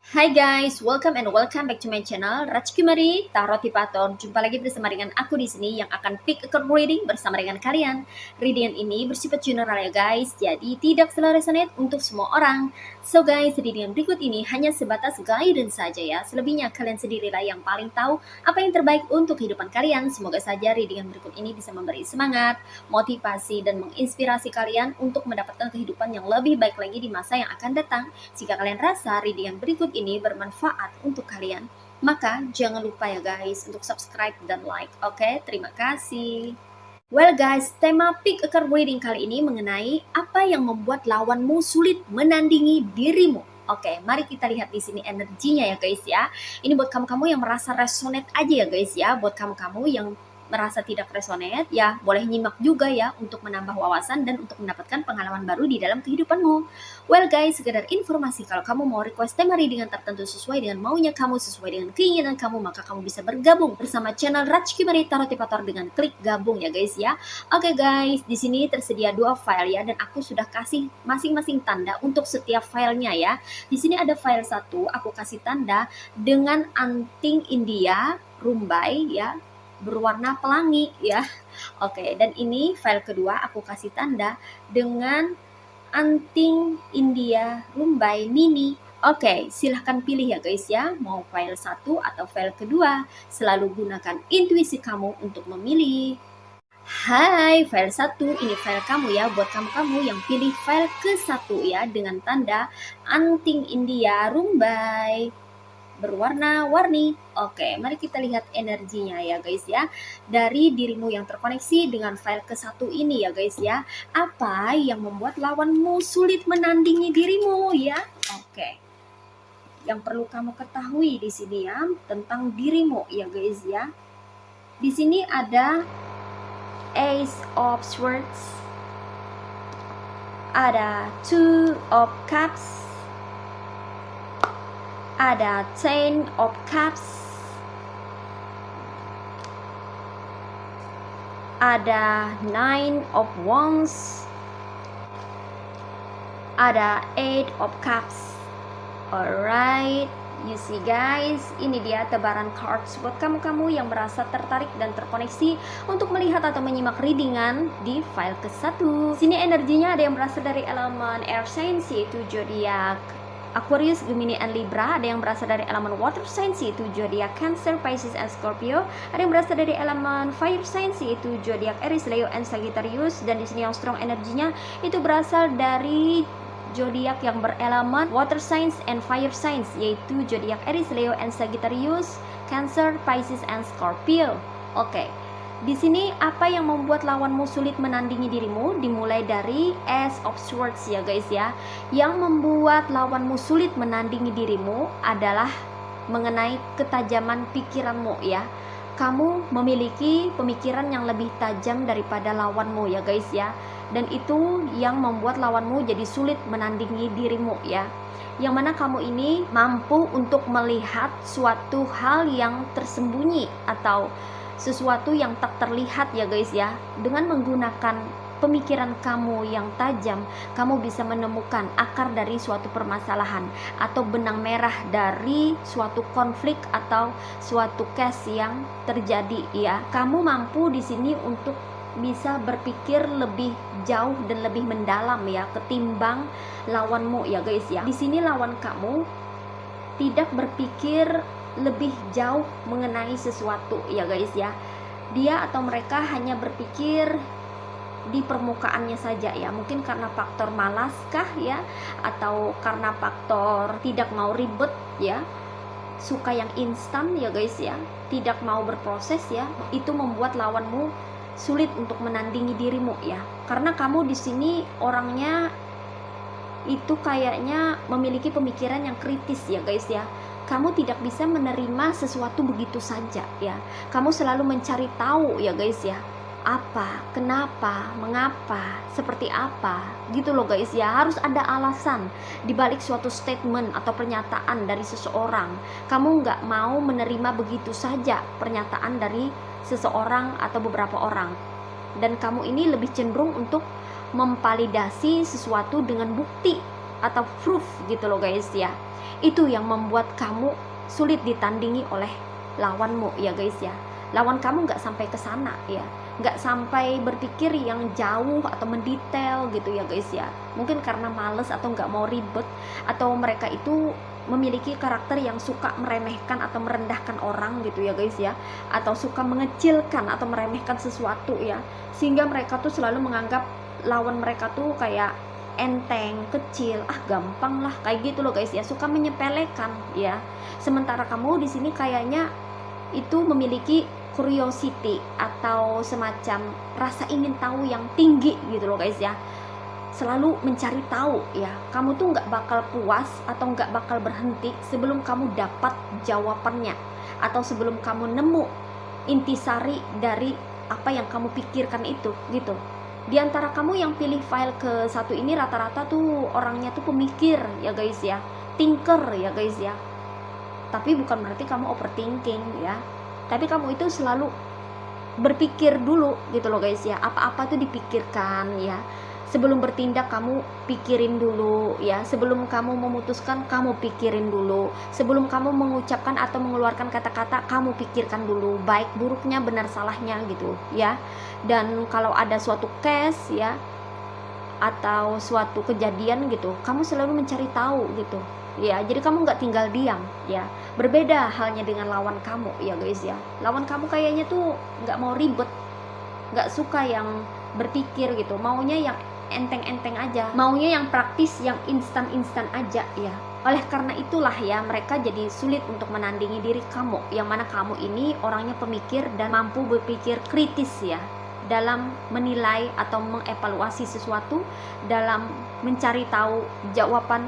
Hai guys, welcome and welcome back to my channel Rajkumari Tarot Tipaton. Jumpa lagi bersama dengan aku di sini yang akan pick a card reading bersama dengan kalian. Reading ini bersifat general ya guys, jadi tidak selalu resonate untuk semua orang. So guys, reading berikut ini hanya sebatas guidance saja ya. Selebihnya kalian sendirilah yang paling tahu apa yang terbaik untuk kehidupan kalian. Semoga saja reading berikut ini bisa memberi semangat, motivasi, dan menginspirasi kalian untuk mendapatkan kehidupan yang lebih baik lagi di masa yang akan datang. Jika kalian rasa reading berikut ini bermanfaat untuk kalian, maka jangan lupa ya guys untuk subscribe dan like. Oke, terima kasih. Well guys, tema pick a card reading kali ini mengenai apa yang membuat lawanmu sulit menandingi dirimu. Oke, mari kita lihat di sini energinya ya guys ya. Ini buat kamu-kamu yang merasa resonate aja ya guys ya. Buat kamu-kamu yang merasa tidak resonate, ya boleh nyimak juga ya untuk menambah wawasan dan untuk mendapatkan pengalaman baru di dalam kehidupanmu. Well guys, sekedar informasi, kalau kamu mau request tema readingan tertentu sesuai dengan maunya kamu, sesuai dengan keinginan kamu, maka kamu bisa bergabung bersama channel Rajkumari Tarot Tipator dengan klik gabung ya guys ya. Oke guys, di sini tersedia 2 file ya, dan aku sudah kasih masing-masing tanda untuk setiap filenya ya. Di sini ada file 1, aku kasih tanda dengan anting India rumbai ya, berwarna pelangi ya. Oke, dan ini file kedua aku kasih tanda dengan anting India rumbai mini. Oke, silahkan pilih ya guys ya, mau file 1 atau file kedua. Selalu gunakan intuisi kamu untuk memilih. Hai, file 1, ini file kamu ya, buat kamu-kamu yang pilih file ke-1 ya, dengan tanda anting India rumbai berwarna-warni. Oke, mari kita lihat energinya ya guys ya, dari dirimu yang terkoneksi dengan file ke-1 ini ya guys ya. Apa yang membuat lawanmu sulit menandingi dirimu ya? Oke, yang perlu kamu ketahui di sini ya tentang dirimu ya guys ya. Di sini ada Ace of Swords, ada Two of Cups, ada Ten of Cups, ada Nine of Wands, ada Eight of Cups. Alright, you see guys, ini dia tebaran cards buat kamu-kamu yang merasa tertarik dan terkoneksi untuk melihat atau menyimak readingan di file ke-1. Sini energinya ada yang berasal dari elemen air signs yaitu zodiak Aquarius, Gemini, and Libra. Ada yang berasal dari elemen water signs yaitu zodiak Cancer, Pisces, and Scorpio. Ada yang berasal dari elemen fire signs yaitu zodiak Aries, Leo, and Sagittarius. Dan di sini yang strong energinya itu berasal dari zodiak yang berelemen water signs and fire signs yaitu zodiak Aries, Leo, and Sagittarius, Cancer, Pisces, and Scorpio. Oke. Di sini apa yang membuat lawanmu sulit menandingi dirimu? Dimulai dari Ace of Swords ya guys ya. Yang membuat lawanmu sulit menandingi dirimu adalah mengenai ketajaman pikiranmu ya. Kamu memiliki pemikiran yang lebih tajam daripada lawanmu ya guys ya. Dan itu yang membuat lawanmu jadi sulit menandingi dirimu ya. Yang mana kamu ini mampu untuk melihat suatu hal yang tersembunyi atau sesuatu yang tak terlihat ya guys ya. Dengan menggunakan pemikiran kamu yang tajam, kamu bisa menemukan akar dari suatu permasalahan atau benang merah dari suatu konflik atau suatu case yang terjadi ya. Kamu mampu di sini untuk bisa berpikir lebih jauh dan lebih mendalam ya ketimbang lawanmu ya guys ya. Di sini lawan kamu tidak berpikir lebih jauh mengenai sesuatu ya guys ya. Dia atau mereka hanya berpikir di permukaannya saja ya. Mungkin karena faktor malas kah ya, atau karena faktor tidak mau ribet ya, suka yang instan ya guys ya, tidak mau berproses ya. Itu membuat lawanmu sulit untuk menandingi dirimu ya. Karena kamu di sini orangnya itu kayaknya memiliki pemikiran yang kritis ya guys ya. Kamu tidak bisa menerima sesuatu begitu saja ya. Kamu selalu mencari tahu ya guys ya. Apa, kenapa, mengapa, seperti apa gitu loh guys ya. Harus ada alasan dibalik suatu statement atau pernyataan dari seseorang. Kamu nggak mau menerima begitu saja pernyataan dari seseorang atau beberapa orang. Dan kamu ini lebih cenderung untuk memvalidasi sesuatu dengan bukti atau proof gitu loh guys ya. Itu yang membuat kamu sulit ditandingi oleh lawanmu ya guys ya. Lawan kamu nggak sampai ke sana ya, nggak sampai berpikir yang jauh atau mendetail gitu ya guys ya. Mungkin karena males atau nggak mau ribet, atau mereka itu memiliki karakter yang suka meremehkan atau merendahkan orang gitu ya guys ya, atau suka mengecilkan atau meremehkan sesuatu ya, sehingga mereka tuh selalu menganggap lawan mereka tuh kayak enteng, kecil, gampang lah kayak gitu loh guys ya, suka menyepelekan ya. Sementara kamu di sini kayaknya itu memiliki curiosity atau semacam rasa ingin tahu yang tinggi gitu loh guys ya, selalu mencari tahu ya. Kamu tuh nggak bakal puas atau nggak bakal berhenti sebelum kamu dapat jawabannya, atau sebelum kamu nemu intisari dari apa yang kamu pikirkan itu gitu. Di antara kamu yang pilih file ke satu ini rata-rata tuh orangnya tuh pemikir ya guys ya, thinker ya guys ya. Tapi bukan berarti kamu overthinking ya, tapi kamu itu selalu berpikir dulu gitu loh guys ya, apa-apa tuh dipikirkan ya. Sebelum bertindak kamu pikirin dulu ya, sebelum kamu memutuskan kamu pikirin dulu, sebelum kamu mengucapkan atau mengeluarkan kata-kata kamu pikirkan dulu baik buruknya, benar salahnya gitu ya. Dan kalau ada suatu case ya atau suatu kejadian gitu, kamu selalu mencari tahu gitu ya. Jadi kamu nggak tinggal diam ya. Berbeda halnya dengan lawan kamu ya guys ya. Lawan kamu kayaknya tuh nggak mau ribet, nggak suka yang berpikir gitu, maunya yang enteng-enteng aja, maunya yang praktis, yang instan-instan aja ya. Oleh karena itulah ya, mereka jadi sulit untuk menandingi diri kamu, yang mana kamu ini orangnya pemikir dan mampu berpikir kritis ya, dalam menilai atau mengevaluasi sesuatu, dalam mencari tahu jawaban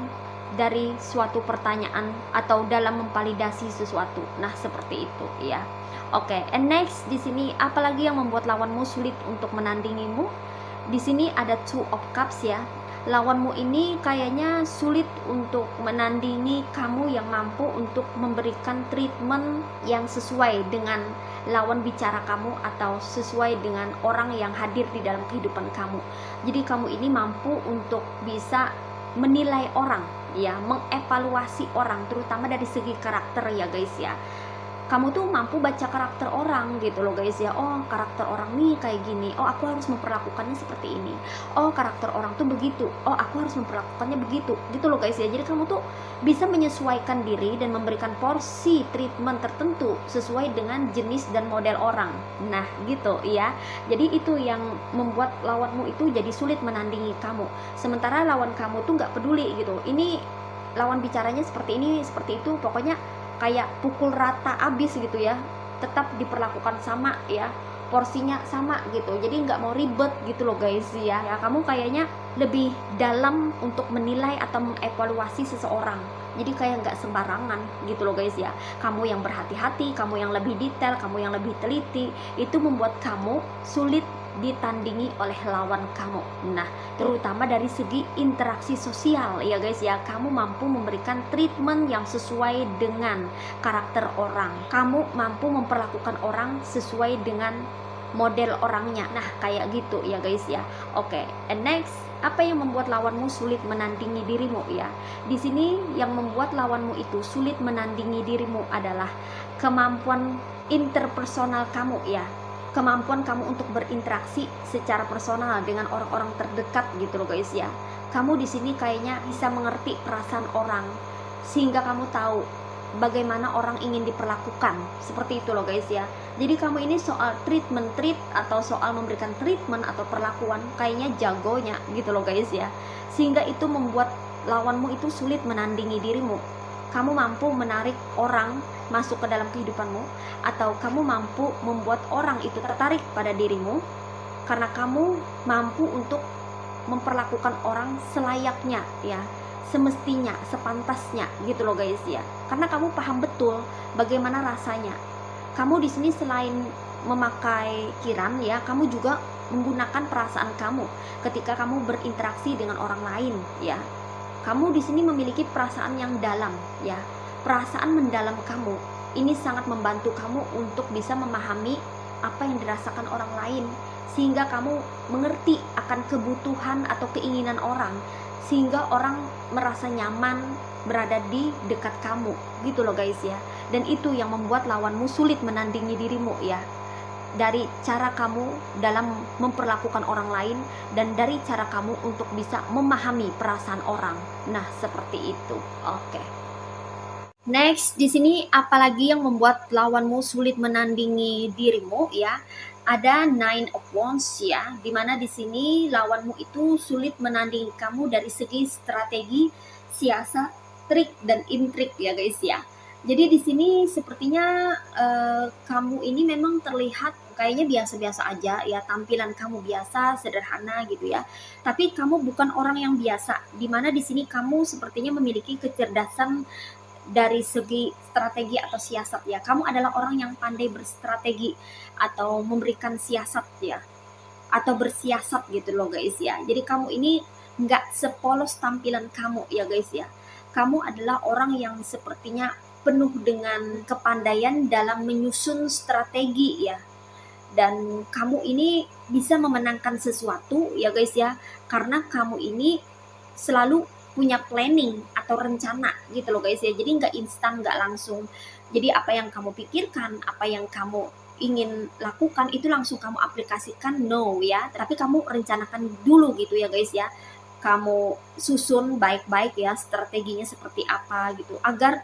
dari suatu pertanyaan, atau dalam memvalidasi sesuatu. Nah, seperti itu ya. Oke, and next di sini apalagi yang membuat lawanmu sulit untuk menandingimu? Di sini ada Two of Cups ya. Lawanmu ini kayaknya sulit untuk menandingi kamu yang mampu untuk memberikan treatment yang sesuai dengan lawan bicara kamu, atau sesuai dengan orang yang hadir di dalam kehidupan kamu. Jadi kamu ini mampu untuk bisa menilai orang ya, mengevaluasi orang, terutama dari segi karakter ya guys ya. Kamu tuh mampu baca karakter orang gitu loh guys ya. Oh, karakter orang nih kayak gini, oh aku harus memperlakukannya seperti ini. Oh, karakter orang tuh begitu, oh aku harus memperlakukannya begitu gitu loh guys ya. Jadi kamu tuh bisa menyesuaikan diri dan memberikan porsi treatment tertentu sesuai dengan jenis dan model orang. Nah gitu ya. Jadi itu yang membuat lawanmu itu jadi sulit menandingi kamu. Sementara lawan kamu tuh nggak peduli gitu, ini lawan bicaranya seperti ini, seperti itu, pokoknya kayak pukul rata abis gitu ya, tetap diperlakukan sama ya, porsinya sama gitu. Jadi nggak mau ribet gitu loh guys ya. Kamu kayaknya lebih dalam untuk menilai atau mengevaluasi seseorang, jadi kayak nggak sembarangan gitu loh guys ya. Kamu yang berhati-hati, kamu yang lebih detail, kamu yang lebih teliti, itu membuat kamu sulit ditandingi oleh lawan kamu. Nah, terutama dari segi interaksi sosial ya guys ya. Kamu mampu memberikan treatment yang sesuai dengan karakter orang, kamu mampu memperlakukan orang sesuai dengan model orangnya. Nah, kayak gitu ya guys ya. Oke, and next, apa yang membuat lawanmu sulit menandingi dirimu ya? Di sini yang membuat lawanmu itu sulit menandingi dirimu adalah kemampuan interpersonal kamu ya. Kemampuan kamu untuk berinteraksi secara personal dengan orang-orang terdekat gitu loh guys ya. Kamu di sini kayaknya bisa mengerti perasaan orang, sehingga kamu tahu bagaimana orang ingin diperlakukan. Seperti itu loh guys ya. Jadi kamu ini soal treat atau soal memberikan treatment atau perlakuan kayaknya jagonya gitu loh guys ya. Sehingga itu membuat lawanmu itu sulit menandingi dirimu. Kamu mampu menarik orang masuk ke dalam kehidupanmu, atau kamu mampu membuat orang itu tertarik pada dirimu karena kamu mampu untuk memperlakukan orang selayaknya ya, semestinya, sepantasnya gitu loh guys ya. Karena kamu paham betul bagaimana rasanya. Kamu di sini selain memakai pikiran ya, kamu juga menggunakan perasaan kamu ketika kamu berinteraksi dengan orang lain ya. Kamu di sini memiliki perasaan yang dalam ya. Perasaan mendalam kamu ini sangat membantu kamu untuk bisa memahami apa yang dirasakan orang lain, sehingga kamu mengerti akan kebutuhan atau keinginan orang, sehingga orang merasa nyaman berada di dekat kamu gitu loh guys ya. Dan itu yang membuat lawanmu sulit menandingi dirimu ya, dari cara kamu dalam memperlakukan orang lain dan dari cara kamu untuk bisa memahami perasaan orang. Nah, seperti itu. Oke. Next, di sini apalagi yang membuat lawanmu sulit menandingi dirimu ya? Ada Nine of Wands ya, dimana di sini lawanmu itu sulit menandingi kamu dari segi strategi, siasat, trik dan intrik ya guys ya. Jadi di sini sepertinya kamu ini memang terlihat kayaknya biasa-biasa aja ya, tampilan kamu biasa, sederhana gitu ya. Tapi kamu bukan orang yang biasa, dimana di sini kamu sepertinya memiliki kecerdasan dari segi strategi atau siasat ya. Kamu adalah orang yang pandai berstrategi atau memberikan siasat ya, atau bersiasat gitu loh guys ya. Jadi kamu ini nggak sepolos tampilan kamu ya guys ya. Kamu adalah orang yang sepertinya penuh dengan kepandaian dalam menyusun strategi ya. Dan kamu ini bisa memenangkan sesuatu ya guys ya, karena kamu ini selalu punya planning atau rencana gitu loh guys ya. Jadi nggak instan, nggak langsung. Jadi apa yang kamu pikirkan, apa yang kamu ingin lakukan itu langsung kamu aplikasikan, no ya. Tapi kamu rencanakan dulu gitu ya guys ya. Kamu susun baik-baik ya strateginya seperti apa gitu, agar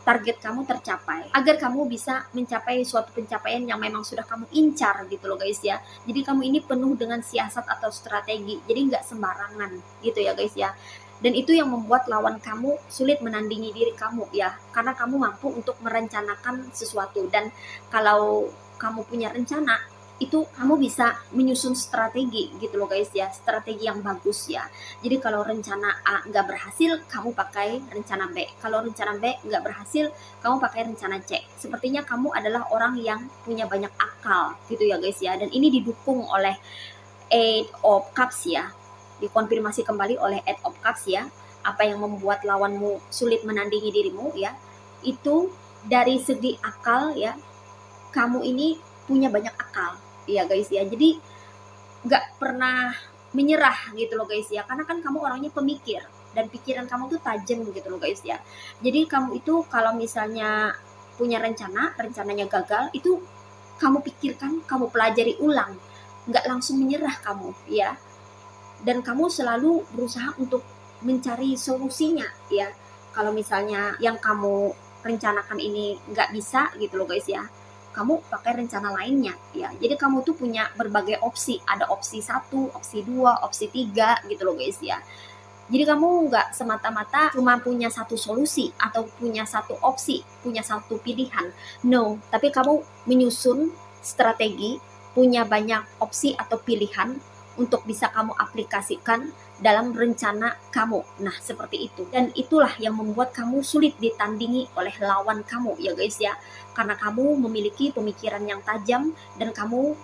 target kamu tercapai, agar kamu bisa mencapai suatu pencapaian yang memang sudah kamu incar gitu loh guys ya. Jadi kamu ini penuh dengan siasat atau strategi, jadi nggak sembarangan gitu ya guys ya. Dan itu yang membuat lawan kamu sulit menandingi diri kamu ya, karena kamu mampu untuk merencanakan sesuatu. Dan kalau kamu punya rencana, itu kamu bisa menyusun strategi gitu loh guys ya, strategi yang bagus ya. Jadi kalau rencana A nggak berhasil, kamu pakai rencana B. Kalau rencana B nggak berhasil, kamu pakai rencana C. Sepertinya kamu adalah orang yang punya banyak akal gitu ya guys ya. Dan ini didukung oleh Eight of Cups ya, dikonfirmasi kembali oleh Eight of Cups ya. Apa yang membuat lawanmu sulit menandingi dirimu ya, itu dari segi akal ya. Kamu ini punya banyak akal ya guys ya. Jadi nggak pernah menyerah gitu loh guys ya, karena kan kamu orangnya pemikir dan pikiran kamu tuh tajam gitu loh guys ya. Jadi kamu itu kalau misalnya punya rencana, rencananya gagal, itu kamu pikirkan, kamu pelajari ulang, nggak langsung menyerah kamu ya. Dan kamu selalu berusaha untuk mencari solusinya ya. Kalau misalnya yang kamu rencanakan ini nggak bisa gitu loh guys ya, kamu pakai rencana lainnya ya. Jadi kamu tuh punya berbagai opsi, ada opsi 1, opsi 2, opsi 3 gitu loh guys ya. Jadi kamu nggak semata-mata cuma punya satu solusi atau punya satu opsi, punya satu pilihan. No, tapi kamu menyusun strategi, punya banyak opsi atau pilihan untuk bisa kamu aplikasikan dalam rencana kamu. Nah, seperti itu. Dan itulah yang membuat kamu sulit ditandingi oleh lawan kamu ya guys ya. Karena kamu memiliki pemikiran yang tajam dan kamu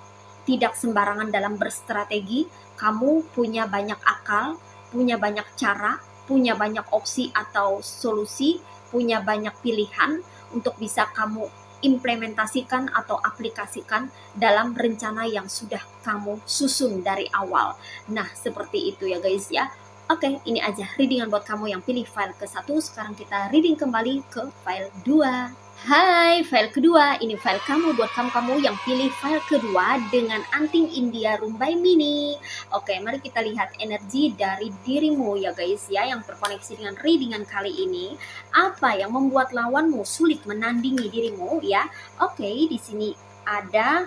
tidak sembarangan dalam berstrategi. Kamu punya banyak akal, punya banyak cara, punya banyak opsi atau solusi, punya banyak pilihan untuk bisa kamu implementasikan atau aplikasikan dalam rencana yang sudah kamu susun dari awal. Nah, seperti itu ya guys ya. Oke, ini aja readingan buat kamu yang pilih file ke-1. Sekarang kita reading kembali ke file 2. Hai, file kedua. Ini file kamu buat kamu yang pilih file kedua dengan anting India Rumbai Mini. Oke, mari kita lihat energi dari dirimu ya guys ya, yang terkoneksi dengan readingan kali ini. Apa yang membuat lawanmu sulit menandingi dirimu ya? Oke, di sini ada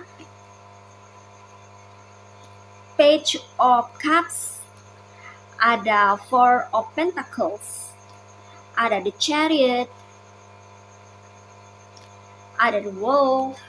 Page of Cups, ada Four of Pentacles, ada The Chariot, ada The Wolf,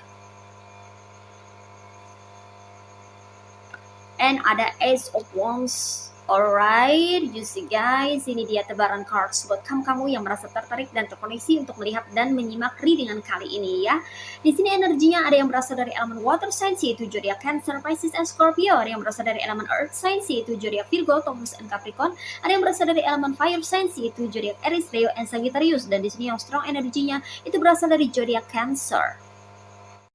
and ada Ace of Wands. Alright, you see guys, ini dia tebaran cards buat kamu yang merasa tertarik dan terkoneksi untuk melihat dan menyimak readingan kali ini ya. Di sini energinya ada yang berasal dari elemen water signs yaitu zodiak Cancer, Pisces, and Scorpio. Ada yang berasal dari elemen earth signs yaitu zodiak Virgo, Taurus, and Capricorn. Ada yang berasal dari elemen fire signs yaitu zodiak Aries, Leo, and Sagittarius. Dan di sini yang strong energinya itu berasal dari zodiak Cancer.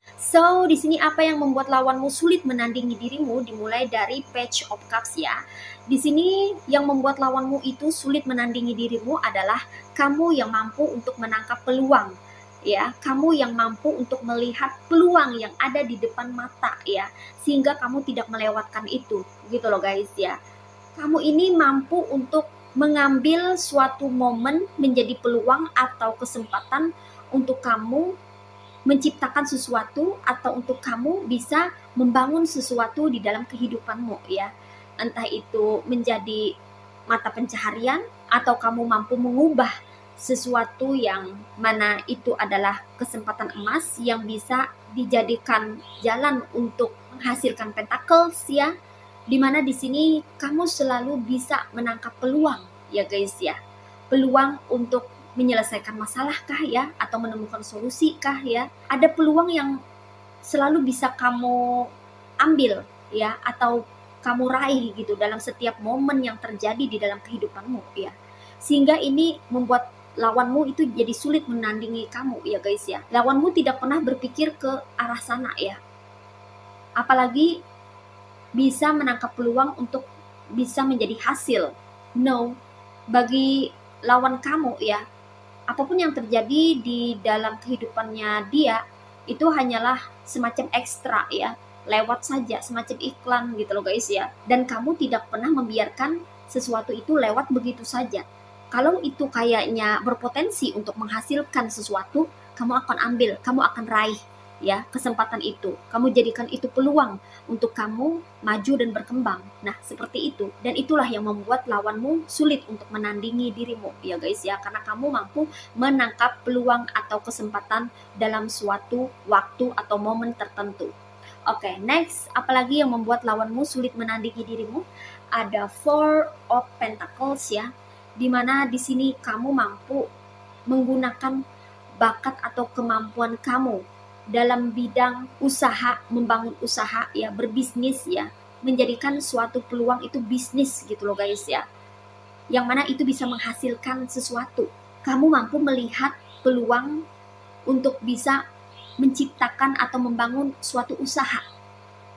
So, di sini apa yang membuat lawanmu sulit menandingi dirimu dimulai dari Page of Cups ya. Di sini yang membuat lawanmu itu sulit menandingi dirimu adalah kamu yang mampu untuk menangkap peluang ya. Kamu yang mampu untuk melihat peluang yang ada di depan mata ya, sehingga kamu tidak melewatkan itu. Gitu loh guys ya. Kamu ini mampu untuk mengambil suatu momen menjadi peluang atau kesempatan untuk kamu menciptakan sesuatu atau untuk kamu bisa membangun sesuatu di dalam kehidupanmu ya. Entah itu menjadi mata pencaharian atau kamu mampu mengubah sesuatu yang mana itu adalah kesempatan emas yang bisa dijadikan jalan untuk menghasilkan pentacles ya. Dimana di sini kamu selalu bisa menangkap peluang ya guys ya. Peluang untuk menyelesaikan masalah kah ya, atau menemukan solusi kah ya. Ada peluang yang selalu bisa kamu ambil ya, atau kamu raih gitu dalam setiap momen yang terjadi di dalam kehidupanmu ya. Sehingga ini membuat lawanmu itu jadi sulit menandingi kamu ya guys ya. Lawanmu tidak pernah berpikir ke arah sana ya. Apalagi bisa menangkap peluang untuk bisa menjadi hasil. No, bagi lawan kamu ya, apapun yang terjadi di dalam kehidupannya dia itu hanyalah semacam ekstra ya, lewat saja, semacam iklan gitu loh guys ya. Dan kamu tidak pernah membiarkan sesuatu itu lewat begitu saja. Kalau itu kayaknya berpotensi untuk menghasilkan sesuatu, kamu akan ambil, kamu akan raih ya kesempatan itu. Kamu jadikan itu peluang untuk kamu maju dan berkembang. Nah, seperti itu. Dan itulah yang membuat lawanmu sulit untuk menandingi dirimu ya guys ya, karena kamu mampu menangkap peluang atau kesempatan dalam suatu waktu atau momen tertentu. Oke, next, apalagi yang membuat lawanmu sulit menandingi dirimu? Ada Four of Pentacles ya, dimana di sini kamu mampu menggunakan bakat atau kemampuan kamu dalam bidang usaha, membangun usaha ya, berbisnis ya, menjadikan suatu peluang itu bisnis gitu loh guys ya, yang mana itu bisa menghasilkan sesuatu. Kamu mampu melihat peluang untuk bisa menciptakan atau membangun suatu usaha.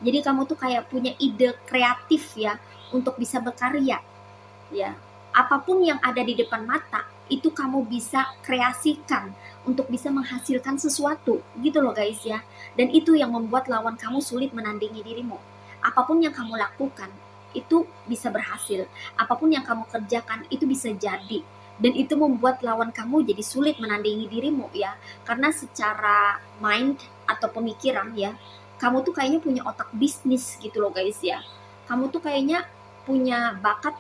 Jadi kamu tuh kayak punya ide kreatif ya untuk bisa berkarya ya. Apapun yang ada di depan mata itu kamu bisa kreasikan untuk bisa menghasilkan sesuatu gitu loh guys ya. Dan itu yang membuat lawan kamu sulit menandingi dirimu. Apapun yang kamu lakukan itu bisa berhasil. Apapun yang kamu kerjakan itu bisa jadi. Dan itu membuat lawan kamu jadi sulit menandingi dirimu ya. Karena secara mind atau pemikiran ya, kamu tuh kayaknya punya otak bisnis gitu loh guys ya. Kamu tuh kayaknya punya bakat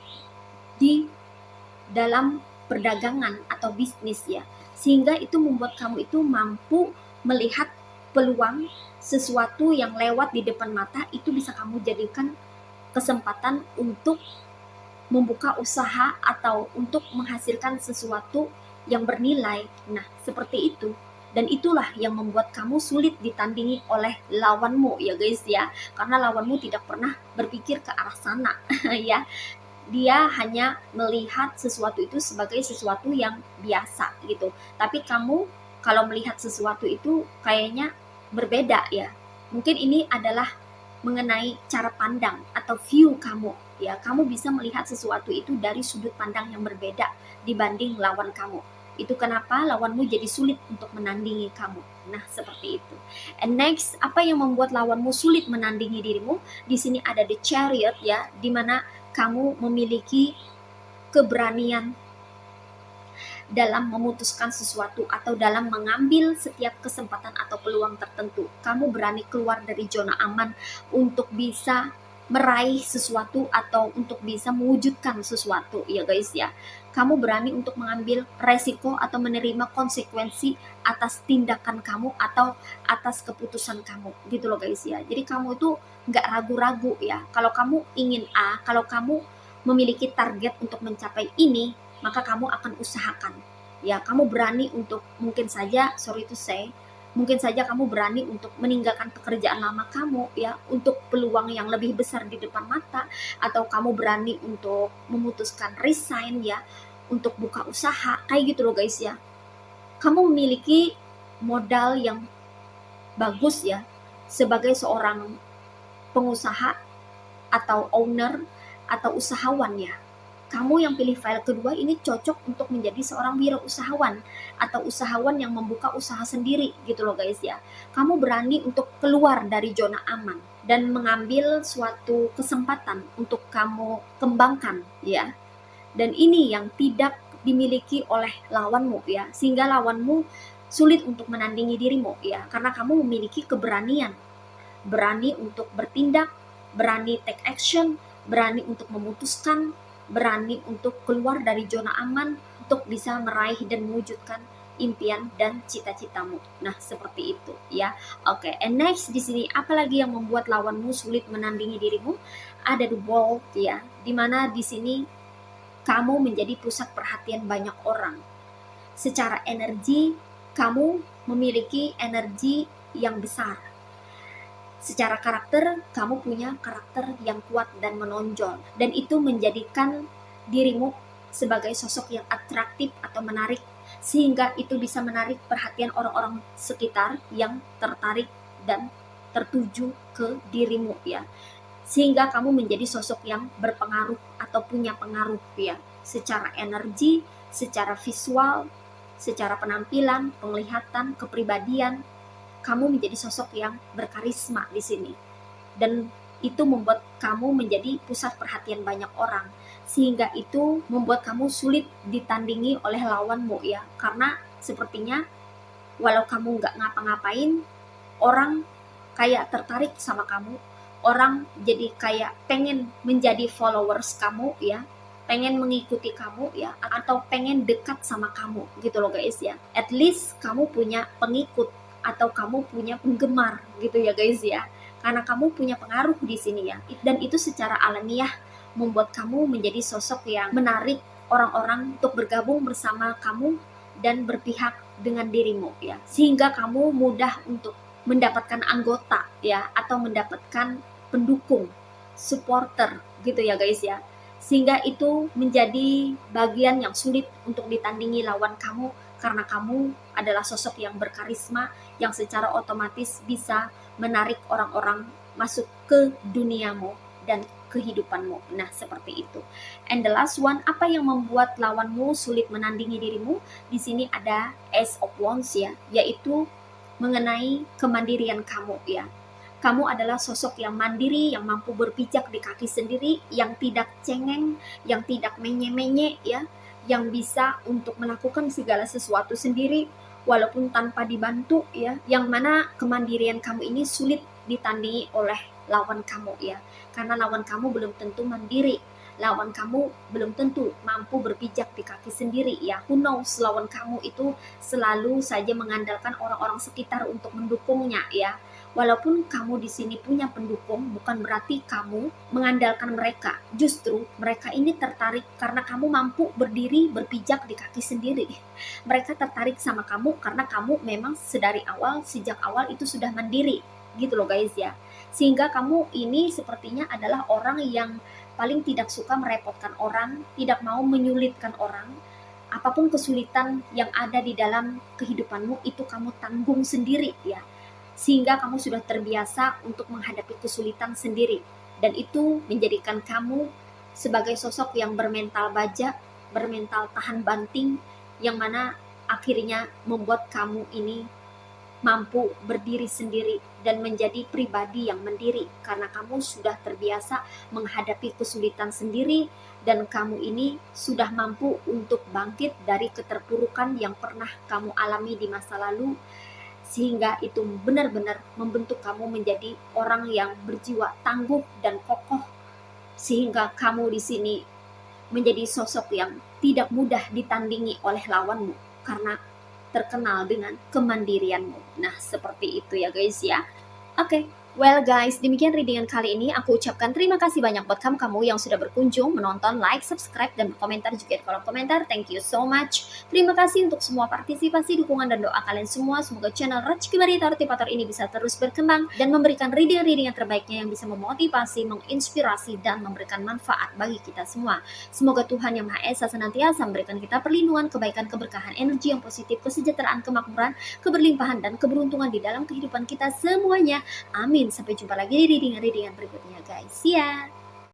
di dalam perdagangan atau bisnis ya, sehingga itu membuat kamu itu mampu melihat peluang sesuatu yang lewat di depan mata itu bisa kamu jadikan kesempatan untuk membuka usaha atau untuk menghasilkan sesuatu yang bernilai. Nah, seperti itu. Dan itulah yang membuat kamu sulit ditandingi oleh lawanmu ya guys ya. Karena lawanmu tidak pernah berpikir ke arah sana ya. Dia hanya melihat sesuatu itu sebagai sesuatu yang biasa gitu. Tapi kamu kalau melihat sesuatu itu kayaknya berbeda ya. Mungkin ini adalah mengenai cara pandang atau view kamu ya. Kamu bisa melihat sesuatu itu dari sudut pandang yang berbeda dibanding lawan kamu. Itu kenapa lawanmu jadi sulit untuk menandingi kamu. Nah, seperti itu. And next, apa yang membuat lawanmu sulit menandingi dirimu? Di sini ada the Chariot ya, di mana kamu memiliki keberanian dalam memutuskan sesuatu atau dalam mengambil setiap kesempatan atau peluang tertentu. Kamu berani keluar dari zona aman untuk bisa meraih sesuatu atau untuk bisa mewujudkan sesuatu ya guys ya. Kamu berani untuk mengambil resiko atau menerima konsekuensi atas tindakan kamu atau atas keputusan kamu gitu loh guys ya. Jadi kamu itu nggak ragu-ragu ya. Kalau kamu ingin A, kalau kamu memiliki target untuk mencapai ini, maka kamu akan usahakan ya. Kamu berani untuk, mungkin saja mungkin saja kamu berani untuk meninggalkan pekerjaan lama kamu ya untuk peluang yang lebih besar di depan mata, atau kamu berani untuk memutuskan resign ya untuk buka usaha kayak gitu loh guys ya. Kamu memiliki modal yang bagus ya sebagai seorang pengusaha atau owner atau usahawan ya. Kamu yang pilih file kedua ini cocok untuk menjadi seorang wirausahawan atau usahawan yang membuka usaha sendiri gitu loh guys ya. Kamu berani untuk keluar dari zona aman dan mengambil suatu kesempatan untuk kamu kembangkan ya. Dan ini yang tidak dimiliki oleh lawanmu ya, sehingga lawanmu sulit untuk menandingi dirimu ya, karena kamu memiliki keberanian, berani untuk bertindak, berani take action, berani untuk memutuskan, berani untuk keluar dari zona aman untuk bisa meraih dan mewujudkan impian dan cita-citamu. Nah, seperti itu ya. Oke, and next di sini apalagi yang membuat lawanmu sulit menandingi dirimu? Ada the world ya, dimana di sini kamu menjadi pusat perhatian banyak orang. Secara energi, kamu memiliki energi yang besar. Secara karakter, kamu punya karakter yang kuat dan menonjol. Dan itu menjadikan dirimu sebagai sosok yang atraktif atau menarik. Sehingga itu bisa menarik perhatian orang-orang sekitar yang tertarik dan tertuju ke dirimu ya. Sehingga kamu menjadi sosok yang berpengaruh atau punya pengaruh ya. Secara energi, secara visual, secara penampilan, penglihatan, kepribadian, kamu menjadi sosok yang berkarisma di sini. Dan itu membuat kamu menjadi pusat perhatian banyak orang. Sehingga itu membuat kamu sulit ditandingi oleh lawanmu ya. Karena sepertinya walau kamu nggak ngapa-ngapain, orang kayak tertarik sama kamu. Orang jadi kayak pengen menjadi followers kamu ya. Pengen mengikuti kamu ya. Atau pengen dekat sama kamu gitu loh guys ya. At least kamu punya pengikut atau kamu punya penggemar gitu ya guys ya, karena kamu punya pengaruh di sini ya, dan itu secara alamiah membuat kamu menjadi sosok yang menarik orang-orang untuk bergabung bersama kamu dan berpihak dengan dirimu ya, sehingga kamu mudah untuk mendapatkan anggota ya, atau mendapatkan pendukung, supporter gitu ya guys ya, sehingga itu menjadi bagian yang sulit untuk ditandingi lawan kamu, karena kamu adalah sosok yang berkarisma yang secara otomatis bisa menarik orang-orang masuk ke duniamu dan kehidupanmu. Nah, seperti itu. And the last one, apa yang membuat lawanmu sulit menandingi dirimu? Di sini ada Ace of Wands ya, yaitu mengenai kemandirian kamu ya. Kamu adalah sosok yang mandiri, yang mampu berpijak di kaki sendiri, yang tidak cengeng, yang tidak menye-menye ya, yang bisa untuk melakukan segala sesuatu sendiri walaupun tanpa dibantu ya, yang mana kemandirian kamu ini sulit ditandingi oleh lawan kamu ya, karena lawan kamu belum tentu mandiri, lawan kamu belum tentu mampu berpijak di kaki sendiri ya. Who knows, lawan kamu itu selalu saja mengandalkan orang-orang sekitar untuk mendukungnya ya. Walaupun kamu di sini punya pendukung, bukan berarti kamu mengandalkan mereka. Justru mereka ini tertarik karena kamu mampu berdiri berpijak di kaki sendiri. Mereka tertarik sama kamu karena kamu memang sejak awal itu sudah mandiri gitu loh guys ya. Sehingga kamu ini sepertinya adalah orang yang paling tidak suka merepotkan orang, tidak mau menyulitkan orang. Apapun kesulitan yang ada di dalam kehidupanmu itu kamu tanggung sendiri ya. Sehingga kamu sudah terbiasa untuk menghadapi kesulitan sendiri. Dan itu menjadikan kamu sebagai sosok yang bermental baja, bermental tahan banting, yang mana akhirnya membuat kamu ini mampu berdiri sendiri dan menjadi pribadi yang mandiri karena kamu sudah terbiasa menghadapi kesulitan sendiri dan kamu ini sudah mampu untuk bangkit dari keterpurukan yang pernah kamu alami di masa lalu, sehingga itu benar-benar membentuk kamu menjadi orang yang berjiwa tangguh dan kokoh, sehingga kamu di sini menjadi sosok yang tidak mudah ditandingi oleh lawanmu karena terkenal dengan kemandirianmu. Nah, seperti itu ya guys ya. Oke, Well guys, demikian readingan kali ini. Aku ucapkan terima kasih banyak buat kamu yang sudah berkunjung, menonton, like, subscribe, dan berkomentar juga di kolom komentar. Thank you so much. Terima kasih untuk semua partisipasi, dukungan, dan doa kalian semua. Semoga channel Rezeki Barita Motivator ini bisa terus berkembang dan memberikan reading-reading yang terbaiknya yang bisa memotivasi, menginspirasi, dan memberikan manfaat bagi kita semua. Semoga Tuhan Yang Maha Esa senantiasa memberikan kita perlindungan, kebaikan, keberkahan, energi yang positif, kesejahteraan, kemakmuran, keberlimpahan, dan keberuntungan di dalam kehidupan kita semuanya. Amin. Sampai jumpa lagi di readingan berikutnya guys. See ya.